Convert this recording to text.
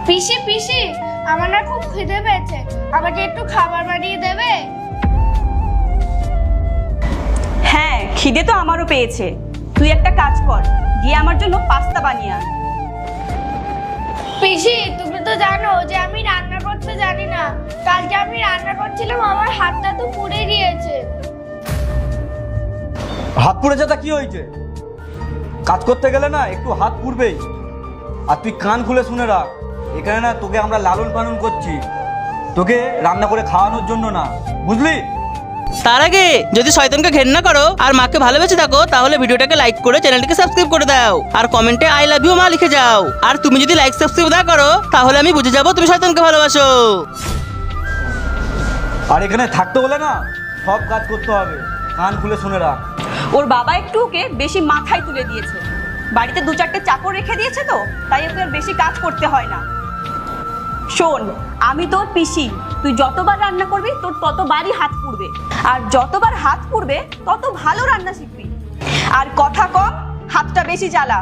পিসি পিসি, আমার না খুব খিদে পেয়েছে, আমাকে একটু খাবার বানিয়ে দেবে? হ্যাঁ, খিদে তো আমারও পেয়েছে। তুই একটা কাজ কর, গিয়ে আমার জন্য পাস্তা বানিয়ে আন। পিসি, তুমি তো জানো যে আমি রান্না করতে জানি না। কালকে আমি রান্না করছিলাম, আমার হাতটা তো পুড়ে গিয়েছে। হাত পুড়ে যেটা কি হয়েছে? কাজ করতে গেলে না একটু হাত পুড়বেই। আর তুই কান খুলে শুনে রাখ, এখানে না তোকে আমরা লালন পালন করছি, তোকে রান্না করে খাওয়ানোর জন্য না, বুঝলি? তার আগে যদি শয়তানকে ঘেন্না করো আর মাকে ভালোবেসে থাকো, তাহলে ভিডিওটাকে লাইক করে চ্যানেলটিকে সাবস্ক্রাইব করে দাও আর কমেন্টে আই লাভ ইউ মা লিখে যাও। আর তুমি যদি লাইক সাবস্ক্রাইব না করো, তাহলে আমি বুঝে যাবো তুমি শয়তানকে ভালোবাসো। আর এখানে থাকতে হলে না সব কাজ করতে হবে, কান খুলে শুনে রাখ। ওর বাবা একটু ওকে বেশি মাথায় তুলে দিয়েছে। বাড়িতে 2-4টে চাকর রেখে দিয়েছে তো, তাই ওকে আর বেশি কাজ করতে হয় না। শোন, আমি তোর পিসি, তুই যতবার রান্না করবি তোর ততবারই হাত পুড়বে, আর যতবার হাত পুড়বে তত ভালো রান্না শিখবি। আর কথা কম, হাতটা বেশি জ্বালা।